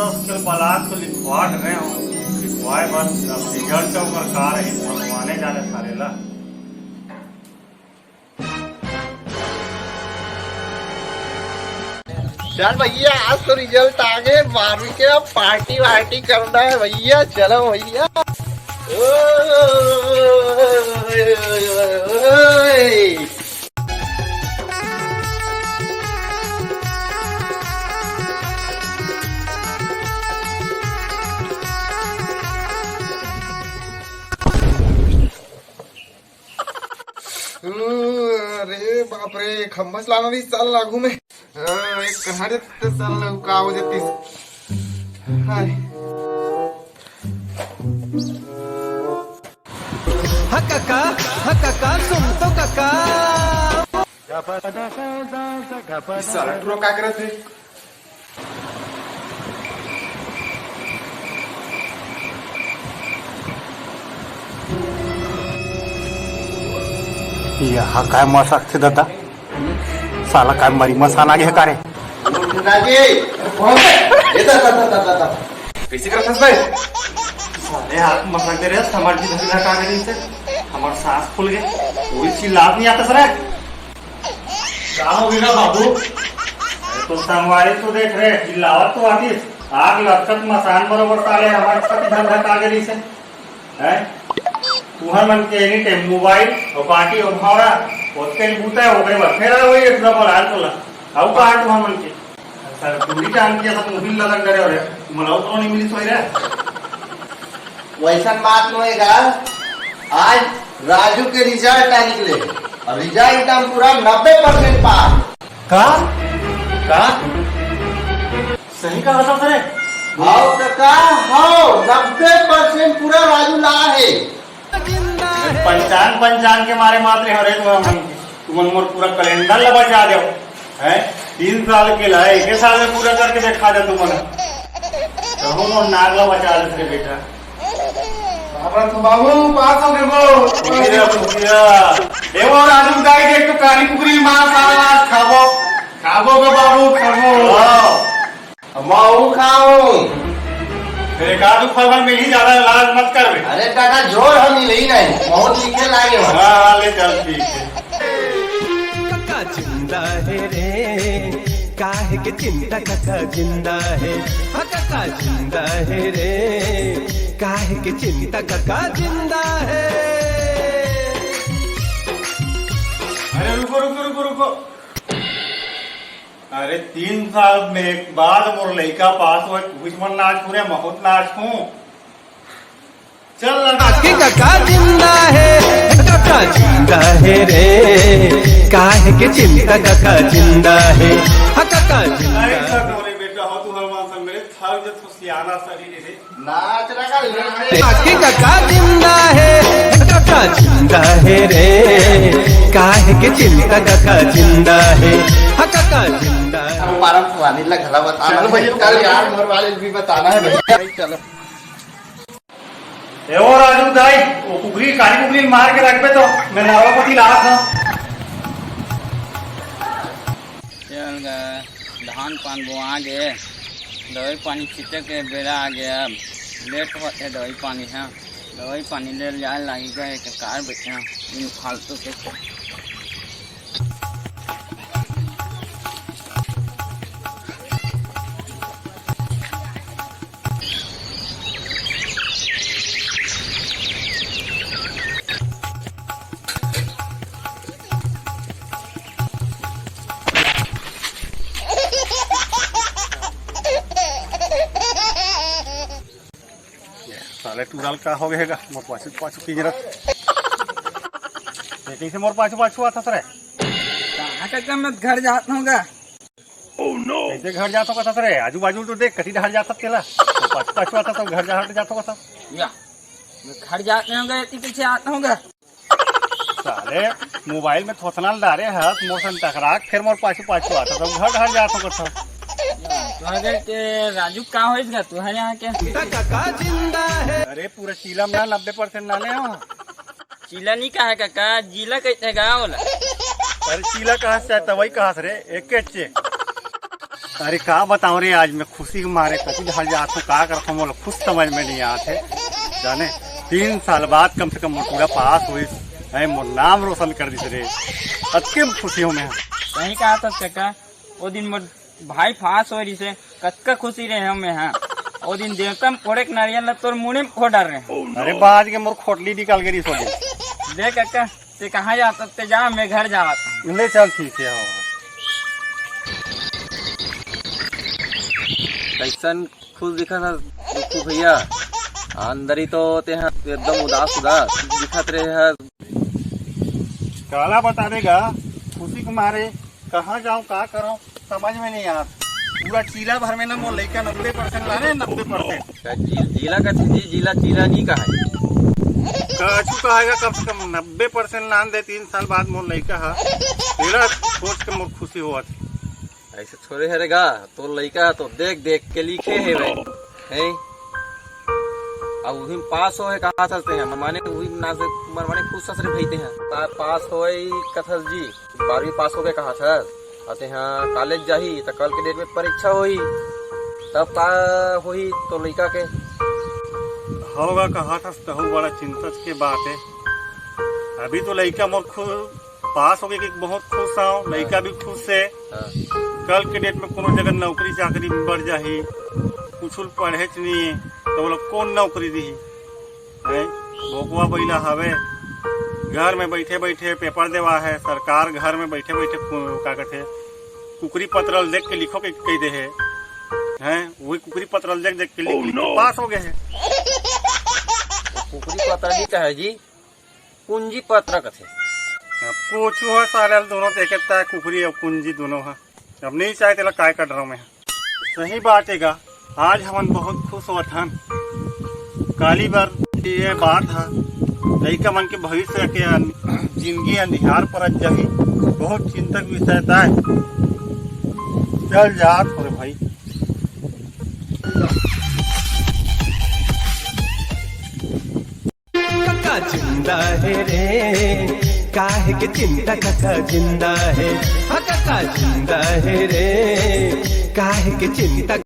उसके पलाश तो लिखवा रहे हो, लिखवाए बस अब रिजल्ट का ऊपर कार है, भगवाने जाने सारे ला। चल भैया आज तो रिजल्ट आ गए 12वीं के, अब पार्टी वार्टी करना है भैया, चलो भैया। अरे बाप रे, खम्बस लाना भी चाल लागू में एक कहारे चाल लागू का हो जाती हाय। काका सुन तो काका साला ट्रो का करत है। हा काय मसाक दादा, साला काय मरी मसाना घे का रे? कैसे करत भाई? साले हाथ मसाक दे रे, समाज की धरती का गई से हमार सांस फूल गए, कोई चिल्लात नहीं आता सर। क्या हो गया बाबू? तो संगवारी तो देख रहे, चिल्लावत तो आती, आग लक्षत मसान बरोबर साले हमारे साथ धंधा का गई से है। तुहर मन के एनी टाइम मोबाइल और पार्टी और भावरा ओते बूता है ओकरे बाद फेर होई एक डबल आल तोला आउ का तुहर मन के सर पूरी टाइम के सब मोबाइल लगा करे और मलाउ तो नहीं मिली सोई रे। वैसा बात होएगा, आज राजू के रिजल्ट आ निकले और रिजल्ट एकदम पूरा 90% पास। का सही का बता सर? हाउ काका हाउ 90% पूरा राजू ला है। पंचान के मारे मात्र हरे तुम मोर पूरा कैलेंडर ला बचा दो है। 3 साल के लाए 1 साल में पूरा करके दिखा दे तुम कहो मोर नाग ला बचा दे रे बेटा। बाबू पास हो गए वो राजू दाई देख तो काली कुकरी मां साला खाबो खाबो गो बाबू खाबो माऊ खाऊं। फिर एक आधु फल में ही ज्यादा लाज मत कर बे। अरे काका जोर हम ही नहीं नहीं बहुत लिखे लागे। हाँ ले चल ठीक है। काका जिंदा है रे, काहे के चिंता काका जिंदा है। काका जिंदा है रे, काहे के चिंता काका जिंदा है। अरे रुको रुको रुको रुको, अरे 3 साल में बाद मोर लड़का पास हुआ, कुछ मन नाच पूरे बहुत नाच हूँ। चल काका जिंदा है, काका जिंदा है रे, काहे के चिंता काका जिंदा है। काका जिंदा बेटा हो तू हनुमान सा मेरे थर जो तो सियाना शरीर है नाच रहा काका जिंदा है, काका जिंदा है रे, काहे के चिंता काका जिंदा है। काका जिंदा है। हमारा पुरानी ला घरा बताना है भैया, कल यार मोर वाले भी बताना है भैया। चलो ए वो राजू दाई वो कुकरी काली कुकरी मार के रख पे तो मैं नावापति लात ना। चल गए धान पान बोआ गए, दवाई पानी छीटे के बेरा आ गया, लेट होते दवाई पानी है, दवाई पानी ले जाए लगेगा एक कार बैठे इन फालतू के। साले टूराल का हो गएगा मोर पाछू पाछू की जरूरत कैसे मोर पाछू पाछू आता सर? कहाँ मैं घर जाता हूँगा। कैसे घर जाता होगा सर? आजू बाजू तो देख कटी डहर जाता केला पाछू पाछू आता तो घर जहाँ जाता होगा सब। या मैं घर जाते होंगे इतनी पीछे आता हूँगा। साले मोबाइल में थोथनाल डारे हाथ मोशन टकरा फिर मोर पाछू पाछू आता तो घर घर जाता होगा सब। तुम्हारे के राजू कहाँ होगा तुम्हारे यहाँ के? काका जिंदा है। अरे पूरा चीला में 90% नाले हो। चीला नहीं कहा काका, जिला कहते हैं गाँव वाला। अरे चीला कहाँ से आता वही कहाँ से रे? एक के चे अरे का बताऊं रे, आज मैं खुशी के मारे कति झाड़ जात हूँ, का करता हूँ कुछ समझ में नहीं आते। जाने 3 साल बाद कम से कम मोर पूरा पास हुई है, मोर नाम रोशन कर दी रे। अत्यंत खुशी हूँ मैं। सही कहा था चक्का, वो दिन मोर भाई फास हो रही से कतका खुशी रहे हमें। हाँ वो दिन देवता में फोड़े नारियल तोर मुँह में फोड़ डाल रहे। अरे बाज के मोर खोटली निकाल गई सो देख अक्का ते कहाँ जाता ते जा, मैं घर जाता। ले चल ठीक है। कैसन खुश दिखा था रुकू भैया, अंदर ही तो होते हैं एकदम उदास उदास दिखत रहे हैं। काला बता देगा खुशी के मारे कहाँ जाऊँ का करूँ समझ में नहीं आता। पूरा चीला भर में ना मोर लड़का 90% ला रहे 90%। जिला का जी, जिला चीला जी का है। कछु कहेगा कम से कम 90% लान दे। 3 साल बाद मोर लड़का है, तेरा सोच के मोर खुशी हुआ थी। ऐसे छोड़े हरेगा तो लड़का तो देख देख के लिखे है वे है। अब वही पास हो है कहा था हैं माने वही ना से माने खुश ससरे भेजते हैं पास हो कथल जी 12वीं पास हो गए कहा था आते हैं कॉलेज जाही तो कल के डेट में परीक्षा होई तब का होई तो लड़का के होगा कहा था बहुत बड़ा चिंता की बात है। अभी तो लड़का मोर खुद पास हो गए कि बहुत खुश हूँ, लड़का भी खुश है। कल के डेट में कोनो जगह नौकरी चाकरी बढ़ जाही, कुछ पढ़े नहीं तो बोला कौन नौकरी दी है। बोकुआ बैला हवे घर में बैठे बैठे पेपर देवा है सरकार, घर में बैठे बैठे का कहते कुकरी पत्रल देख के लिखो के कह दे है वही कुकरी पत्रल देख देख के लिख पास हो गए है। कुकरी पत्र जी का है जी, पूंजी पत्र कथे पूछू है सारे दोनों देखता है कुकरी और कुंजी दोनों है। अब नहीं चाहे तेला काय कर रहा हूँ मैं। सही बात है गा, आज हम बहुत खुश हुआ था। काली बार ये बात है लड़का मन के भविष्य के जिंदगी अंधियार पर जाही, बहुत चिंतक विषय था। चल जा थोड़े भाई। काका जिंदा है रे, काहे के चिंता काका जिंदा है। हाँ काका जिंदा है रे, काहे के चिंता